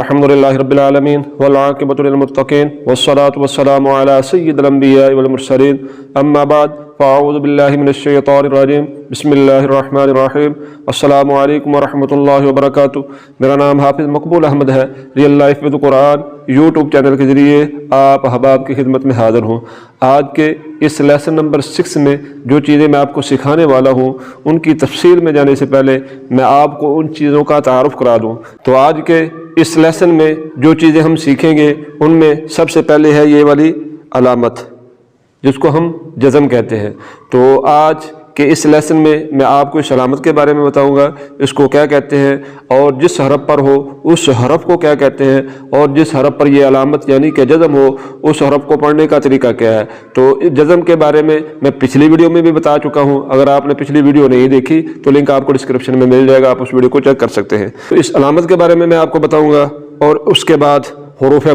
الحمدللہ رب العالمین والعاقبۃ للمتقین والصلاة والسلام علی سید الانبیاء والمرسلین اما بعد فاعوذ باللہ من الشیطان الرجیم بسم اللہ الرحمن الرحیم السلام علیکم ورحمۃ اللہ وبرکاتہ۔ میرا نام حافظ مقبول احمد ہے۔ Real life with Quran YouTube channel کے ذریعے آپ احباب کی خدمت میں حاضر ہوں۔ آج کے اس لیسن نمبر 6 میں جو چیزیں میں آپ کو سکھانے والا ہوں ان کی تفصیل میں جانے سے پہلے میں آپ کو ان چیزوں کا تعارف کرا دوں۔ تو آج کے اس لیسن میں جو چیزیں ہم سیکھیں گے ان میں سب سے پہلے ہے یہ والی علامت جس کو ہم جزم کہتے ہیں۔ تو آج کہ اس لیسن میں آپ کو اس علامت کے بارے میں بتاؤں گا، اس کو کیا کہتے ہیں اور جس حرف پر ہو اس حرف کو کیا کہتے ہیں، اور جس حرف پر یہ علامت یعنی کہ جزم ہو اس حرف کو پڑھنے کا طریقہ کیا ہے۔ تو جزم کے بارے میں پچھلی ویڈیو میں بھی بتا چکا ہوں، اگر آپ نے پچھلی ویڈیو نہیں دیکھی تو لنک آپ کو ڈسکرپشن میں مل جائے گا، آپ اس ویڈیو کو چیک کر سکتے ہیں۔ تو اس علامت کے بارے میں آپ کو بتاؤں گا، اور اس کے بعد حروف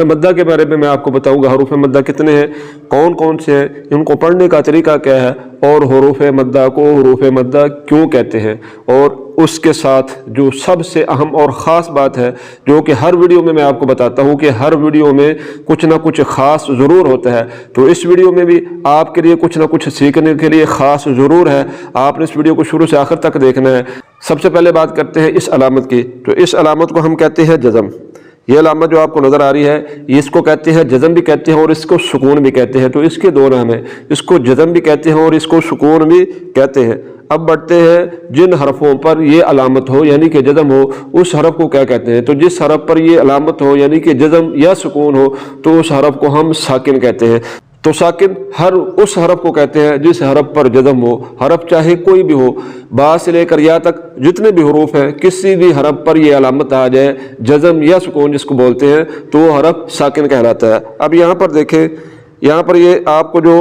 مدہ کے بارے میں آپ کو بتاؤں گا۔ حروف مدہ کتنے ہیں، کون کون سے ہیں، ان کو پڑھنے کا طریقہ کیا ہے، اور حروف مدہ کو حروف مدہ کیوں کہتے ہیں۔ اور اس کے ساتھ جو سب سے اہم اور خاص بات ہے جو کہ ہر ویڈیو میں آپ کو بتاتا ہوں کہ ہر ویڈیو میں کچھ نہ کچھ خاص ضرور ہوتا ہے، تو اس ویڈیو میں بھی آپ کے لیے کچھ نہ کچھ سیکھنے کے لیے خاص ضرور ہے۔ آپ نے اس ویڈیو کو شروع سے آخر تک دیکھنا ہے۔ سب سے پہلے بات کرتے ہیں اس علامت کی۔ تو اس علامت کو ہم کہتے ہیں جزم۔ یہ علامت جو آپ کو نظر آ رہی ہے اس کو کہتے ہیں جزم بھی کہتے ہیں اور اس کو سکون بھی کہتے ہیں۔ تو اس کے دو نام ہیں، اس کو جزم بھی کہتے ہیں اور اس کو سکون بھی کہتے ہیں۔ اب بڑھتے ہیں جن حرفوں پر یہ علامت ہو یعنی کہ جزم ہو اس حرف کو کیا کہتے ہیں۔ تو جس حرف پر یہ علامت ہو یعنی کہ جزم یا سکون ہو تو اس حرف کو ہم ساکن کہتے ہیں۔ تو ساکن ہر اس حرف کو کہتے ہیں جس حرف پر جزم ہو، حرف چاہے کوئی بھی ہو، با سے لے کر یا تک جتنے بھی حروف ہیں کسی بھی حرف پر یہ علامت آ جائے جزم یا سکون جس کو بولتے ہیں تو وہ حرف ساکن کہلاتا ہے۔ اب یہاں پر دیکھیں، یہاں پر یہ آپ کو جو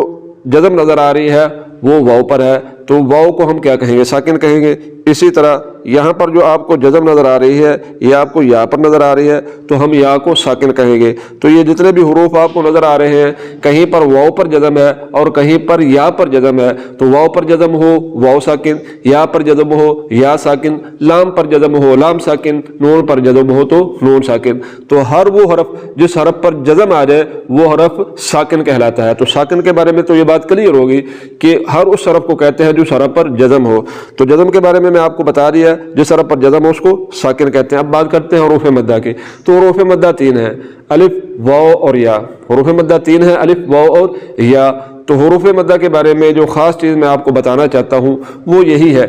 جزم نظر آ رہی ہے وہ واو پر ہے، تو واو کو ہم کیا کہیں گے، ساکن کہیں گے۔ اسی طرح یہاں پر جو آپ کو جزم نظر آ رہی ہے یہ آپ کو یا پر نظر آ رہی ہے تو ہم یا کو ساکن کہیں گے۔ تو یہ جتنے بھی حروف آپ کو نظر آ رہے ہیں کہیں پر واو پر جزم ہے اور کہیں پر یا پر جزم ہے، تو واو پر جزم ہو واو ساکن، یا پر جزم ہو یا ساکن، لام پر جزم ہو لام ساکن، نون پر جزم ہو تو نون ساکن۔ تو ہر وہ حرف جس حرف پر جزم آ جائے وہ حرف ساکن کہلاتا ہے۔ تو ساکن کے بارے میں تو یہ بات کلیئر ہوگی کہ ہر اس حرف کو کہتے ہیں جس حرف پر جزم ہو۔ تو جزم کے بارے میں آپ کو بتا دیا جس حرف پر جزم ہو اس کو ساکن کہتے ہیں۔ اب بات کرتے ہیں حروف مدہ کی۔ تو حروف مدہ 3 ہیں، الف واو اور یا۔ حروف مدہ 3 ہیں، الف واو اور یا۔ تو حروف مدہ کے بارے میں جو خاص چیز میں آپ کو بتانا چاہتا ہوں وہ یہی ہے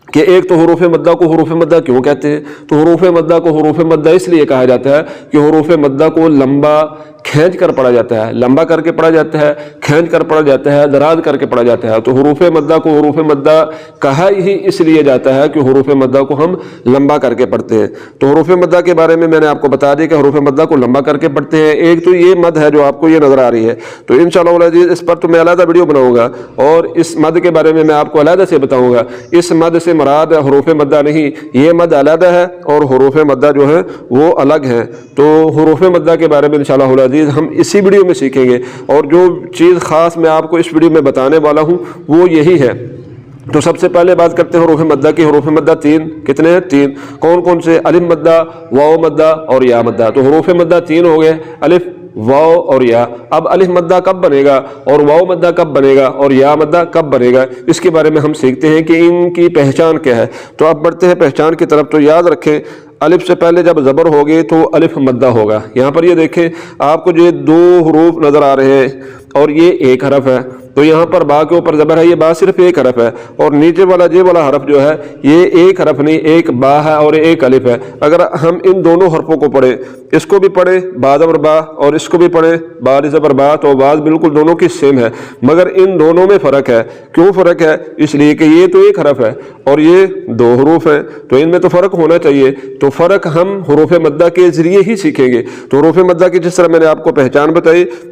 کہ ایک تو حروف مدہ کو حروف مدہ کیوں کہتے ہیں۔ تو حروف مدہ کو حروف مدہ اس لیے کہا جاتا ہے کہ حروف مدہ کو لمبا کھینچ کر پڑھا جاتا ہے، لمبا کر کے پڑھا جاتا ہے، کھینچ کر پڑھا جاتا ہے، دراز کر کے پڑھا جاتا ہے۔ تو حروف مدہ کو حروف مدہ کہا ہی اس لیے جاتا ہے کہ حروف مدہ کو ہم لمبا کر کے پڑھتے ہیں۔ تو حروف مدہ کے بارے میں نے آپ کو بتا دیا کہ حروف مدہ کو لمبا کر کے پڑھتے ہیں۔ ایک تو یہ مد ہے جو آپ کو یہ نظر آ رہی ہے، تو انشاءاللہ العزیز اس پر تو میں علیحدہ ویڈیو بناؤں گا اور اس مد کے بارے میں آپ کو علیحدہ سے بتاؤں گا۔ اس مد سے مراد حروف مدہ نہیں، یہ مد علیحدہ ہے اور حروف مدہ جو ہے وہ الگ ہیں۔ تو حروف مدہ کے بارے میں انشاءاللہ العزیز ہم اسی ویڈیو میں سیکھیں گے، اور جو چیز خاص میں آپ کو اس ویڈیو میں بتانے والا ہوں وہ یہی ہے۔ تو سب سے پہلے بات کرتے ہیں حروف مدہ کی۔ حروف مدہ 3 کتنے ہیں، 3 کون کون سے، الف مدہ، واو مدہ اور یا مدہ۔ تو حروف مدہ 3 ہو گئے، الف واو اور یا۔ اب الف مدہ کب بنے گا اور واو مدہ کب بنے گا اور یا مدہ کب بنے گا، اس کے بارے میں ہم سیکھتے ہیں کہ ان کی پہچان کیا ہے۔ تو اب بڑھتے ہیں پہچان کی طرف۔ تو یاد رکھیں الف سے پہلے جب زبر ہوگی تو الف مدہ ہوگا۔ یہاں پر یہ دیکھیں آپ کو جو 2 حروف نظر آ رہے ہیں اور یہ ایک حرف ہے، تو یہاں پر با کے اوپر زبر ہے، یہ با صرف ایک حرف ہے، اور نیچے والا جے والا حرف جو ہے یہ ایک حرف نہیں، ایک با ہے اور ایک الف ہے۔ اگر ہم ان دونوں حرفوں کو پڑھیں، اس کو بھی پڑھیں با زبر با اور اس کو بھی پڑھیں با زبر با، تو آواز بالکل دونوں کی سیم ہے، مگر ان دونوں میں فرق ہے۔ کیوں فرق ہے؟ اس لیے کہ یہ تو ایک حرف ہے اور یہ 2 حروف ہیں، تو ان میں تو فرق ہونا چاہیے۔ تو فرق ہم حروف مدہ کے ذریعے ہی سیکھیں گے۔ تو حروف مدہ کی جس طرح میں نے آپ کو پہچان بتائی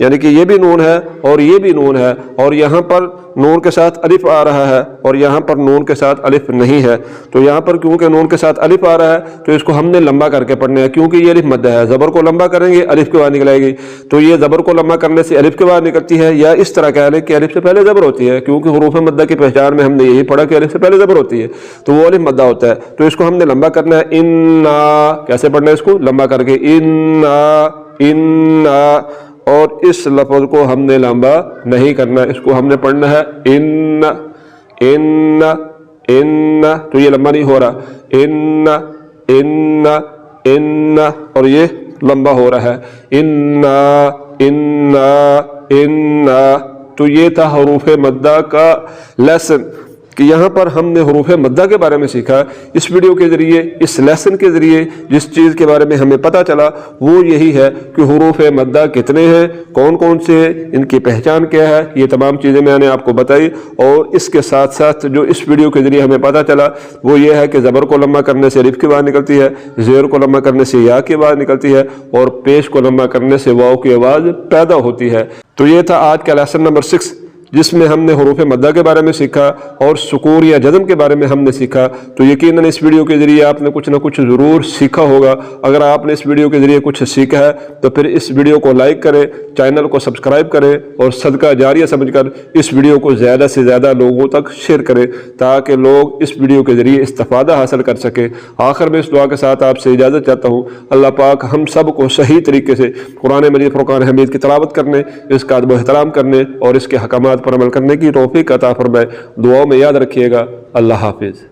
یعنی کہ یہ بھی نون ہے اور یہ بھی نون ہے، اور یہاں پر نون کے ساتھ الف آ رہا ہے اور یہاں پر نون کے ساتھ الف نہیں ہے، تو یہاں پر کیونکہ نون کے ساتھ الف آ رہا ہے تو اس کو ہم نے لمبا کر کے پڑھنا ہے، کیونکہ یہ الف مدہ ہے، زبر کو لمبا کریں گے الف کے بعد نکلے گی، تو یہ زبر کو لمبا کرنے سے الف کے بعد نکلتی ہے، یا اس طرح کہہ لیں کہ الف سے پہلے زبر ہوتی ہے، کیونکہ حروف مدہ کی پہچان میں ہم نے یہی پڑھا کہ الف سے پہلے زبر ہوتی ہے، تو وہ الف مدہ ہوتا ہے، تو اس کو ہم نے لمبا کرنا ہے۔ انا، کیسے پڑھنا ہے اس کو؟ لمبا کر کے، انا انا، اور اس لفظ کو ہم نے لمبا نہیں کرنا، اس کو ہم نے پڑھنا ہے ان ان ان، تو یہ لمبا نہیں ہو رہا، ان ان ان، اور یہ لمبا ہو رہا ہے، انا انا انا۔ تو یہ تھا حروف مدہ کا لیسن، کہ یہاں پر ہم نے حروف مدہ کے بارے میں سیکھا۔ اس ویڈیو کے ذریعے، اس لیسن کے ذریعے جس چیز کے بارے میں ہمیں پتہ چلا وہ یہی ہے کہ حروف مدہ کتنے ہیں، کون کون سے ہیں، ان کی پہچان کیا ہے، یہ تمام چیزیں میں نے آپ کو بتائی۔ اور اس کے ساتھ ساتھ جو اس ویڈیو کے ذریعے ہمیں پتہ چلا وہ یہ ہے کہ زبر کو لمبا کرنے سے الف کی آواز نکلتی ہے، زیر کو لمبا کرنے سے یا کی آواز نکلتی ہے، اور پیش کو لمبا کرنے سے واو کی آواز پیدا ہوتی ہے۔ تو یہ تھا آج کا لیسن نمبر 6، جس میں ہم نے حروف مدہ کے بارے میں سیکھا اور سکون یا جزم کے بارے میں ہم نے سیکھا۔ تو یقیناً اس ویڈیو کے ذریعے آپ نے کچھ نہ کچھ ضرور سیکھا ہوگا۔ اگر آپ نے اس ویڈیو کے ذریعے کچھ سیکھا ہے تو پھر اس ویڈیو کو لائک کریں، چینل کو سبسکرائب کریں، اور صدقہ جاریہ سمجھ کر اس ویڈیو کو زیادہ سے زیادہ لوگوں تک شیئر کریں تاکہ لوگ اس ویڈیو کے ذریعے استفادہ حاصل کر سکیں۔ آخر میں اس دعا کے ساتھ آپ سے اجازت چاہتا ہوں، اللہ پاک ہم سب کو صحیح طریقے سے قرآن مجید فرقان حمید کی تلاوت کرنے، اس کا ادب و احترام کرنے اور اس کے حکامات پر عمل کرنے کی توفیق عطا فرمائے۔ دعاؤں میں یاد رکھیے گا۔ اللہ حافظ۔